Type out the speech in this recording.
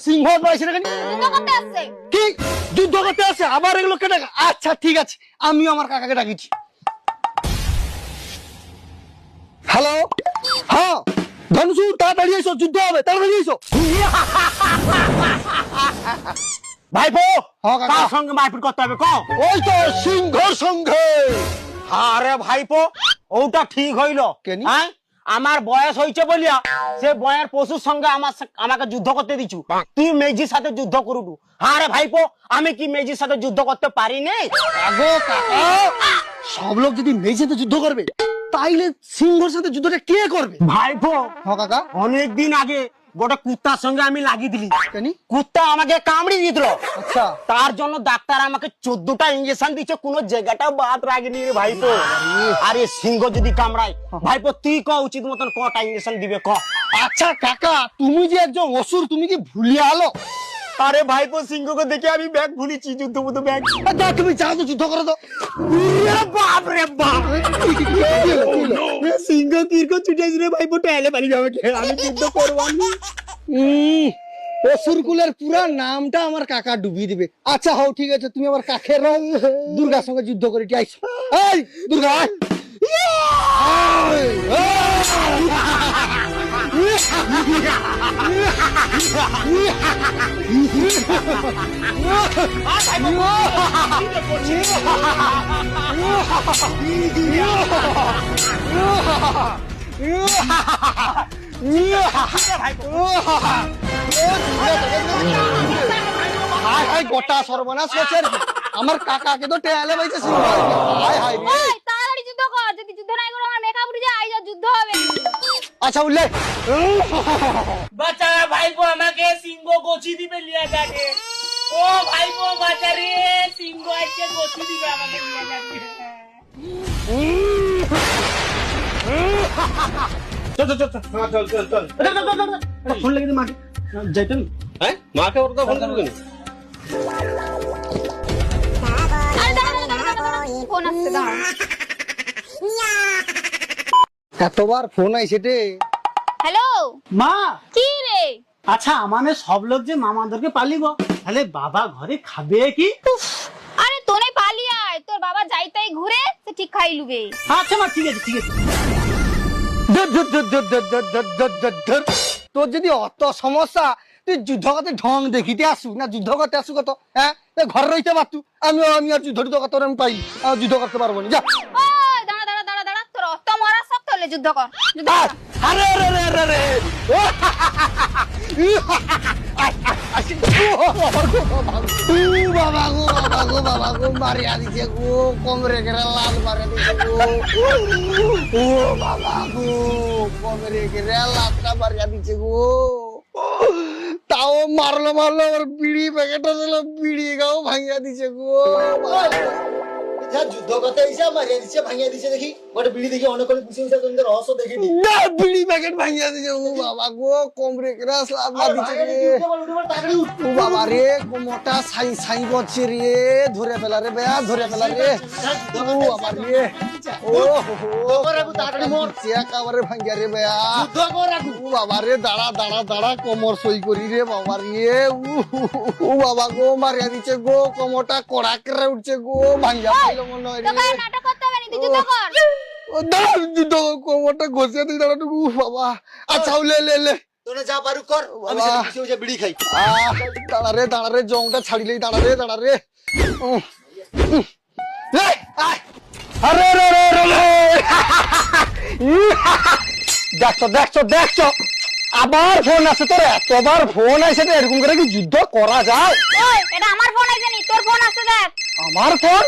সিংহ কি যুদ্ধ করতে আসছে আবার এগুলো কেটে? আচ্ছা ঠিক আছে, আমিও আমার কাকাকে ডাকিছি। হ্যালো, হ্যাঁ ধনুষু, তাড়াতাড়ি এসো, যুদ্ধ হবে, তাড়াতাড়ি এসো। ভাইপো হ্যাঁ কাকা। কার সঙ্গে মারপিট করতে হবে কও? ওই তো সিংহর সঙ্গে। আরে ভাইপো ওটা ঠিক হইলো কেনি? হ্যাঁ, আমার বয়স হইছে বলিয়া সে বয়ের পশুর সঙ্গে আমাকে যুদ্ধ করতে দিছু, তুই মেজির সাথে যুদ্ধ করবু। আরে ভাইপো আমি কি মেজির সাথে যুদ্ধ করতে পারি নে? আগো কাকা, সব লোক যদি মেয়ের সাথে যুদ্ধ করবে তাইলে সিংহর সাথে যুদ্ধটা কে করবে? ভাইপো হ্যাঁ কাকা। অনেকদিন আগে গোটা কুত্তার সঙ্গে আমি লাগিয়ে দিলি, কেনি? কুত্তা আমাকে কামড়ি দিল। আচ্ছা তার জন্য ডাক্তার আমাকে 14টা ইঞ্জেকশন দিচ্ছে, কোন জায়গাটা বাদ রাখেনি রে ভাইপো। আরে সিংহ যদি কামড়ায় ভাইপো তুই ক উচিত মতন কটা ইঞ্জেকশন দিবে ক? আচ্ছা কাকা, তুমি যে একজন অসুর, তুমি কি ভুলিয়ে আলো? আরে ভাইপো সিংহকে দেখে আমি ব্যাগ ভুলিছি, যুদ্ধ মতো ব্যাগ। তুমি চাও তো যুদ্ধ করো তো। বাপ রে বাপ, সিংহ কিরকম ছুটেছি রে ভাইপো, টাইলে পারি যাবে, আমি যুদ্ধ করবো না। অসুর কুলের পুরা নামটা আমার কাকা ডুবিয়ে দিবে। আচ্ছা হও ঠিক আছে, তুমি আমার কাকের দুর্গার সঙ্গে যুদ্ধ করে আইসো। এই দুর্গা আয়। হাই হাই গোটা সর্বনাশ হচ্ছে আমার কাকাকে তো টেয়ালে বাইছে সিংহ। হাই হাই রে। ওই তাড়াতাড়ি যুদ্ধ কর, যদি যুদ্ধ নাই করো আমার মেকআপ উঠে যায়, আইজা যুদ্ধ হবে। আচ্ছা উঠলে বাচ্চা ভাইপো আমাকে সিংহ গোছি দিবে লিয়া যাবে। ও ভাইপো বাচ্চা রে, সিংহ আজকে গোছি দিবে আমাকে লিয়া যাবে। চল চল চল চল চল চল চল। ফোন লাগিয়ে মাকে যাইতেন। হ্যাঁ মাকে ওর তো ফোন করবো কেন? আরে দাঁড়া, ফোন আসছে, দাঁড়া। এতবার ফোন আইছে রে। হ্যালো মা কি রে? আচ্ছা মানে সব লোক যে মামাদেরকে পালিব, তাহলে বাবা ঘরে খাবে কি? আরে তোনে পালিয়ে আয়, তোর বাবা যাইতাই ঘুরে সে ঠিক খাই লুবে। আচ্ছা মা ঠিক আছে ঠিক আছে। তোর যদি অত সমস্যা, তুই যুদ্ধ করতে ঢং দেখিতে আসু না, যুদ্ধ করতে আসু কত? হ্যাঁ ঘরে রইতে পারতু, আমি আর যুদ্ধ টুদ্ধ করতে আমি পাই, যুদ্ধ করতে পারবো না। যা ওই দাঁড়া দাঁড়া দাঁড়া দাঁড়া, তোর অত মরা শক্ত হলে যুদ্ধ কর, যুদ্ধ কর। আরে রে রে রে রে বাবা গো বাবা গো বাবা গো, মারিয়া দিছে গো, কোমরে গেরে লাল মারিয়া দিছে গো। ও বাবা গো, কোমরে গেরে লালটা মারিয়া দিছে গো। তাও মারলো মারলো, আমার বিড়ি প্যাকেটটা দিল, বিড়ি গাও ভাঙিয়া দিছে গো। যুদ্ধ করতে এসে মারিয়া দিচ্ছে, ভাঙিয়া দিচ্ছে, দেখি গোটা বিড়ি দেখি অনেক করে খুশি হয়েছে, তোমাদের রহস্য দেখিনি। না বিড়ি প্যাকেট ভাঙিয়া দিছে ও বাবা গো, কোমরে গেরে লাল মার দিছে রে। ও বাবা রে, কোমরটা সাই সাই করছে রে, ধরে ফেলা রে বেয়া, ধরে ফেলা রে। ও বাবা রে, ও হো তাড়াতাড়ি মর, একেবারে ভাঙিয়া রে বেয়া। যুদ্ধ কর রাখু। ও বাবা রে, দাঁড়া দাঁড়া দাঁড়া, কোমর সই করি রে বাবা রে। ও বাবা গো, মারিয়া দিচ্ছে গো, কোমরটা কড়া করে উঠছে গো, ভাঙিয়া পাইলো মনে হয় তোকে রে। আর নাটক করতে হবে না, তুই যুদ্ধ কর। ও দাঁড়া, যুদ্ধ কোমরটা ঘষে দিই, দাঁড়া টুকু বাবা। আচ্ছা লে লে লে। তোরা যা পারু কর, আমি সেটা খুশি হয়ে বিড়ি খাই। দাঁড়া রে, জংটা ছাড়িলেই দাঁড়া রে। এই, আয়। আরে রে রে রে রে। দেখছো আবার ফোন আছে তোর, এতবার ফোন আছে, এরকম করে কি যুদ্ধ করা যায়? ওই এটা আমার ফোন আইছে নি, তোর ফোন আসছে দেখ। আমার ফোন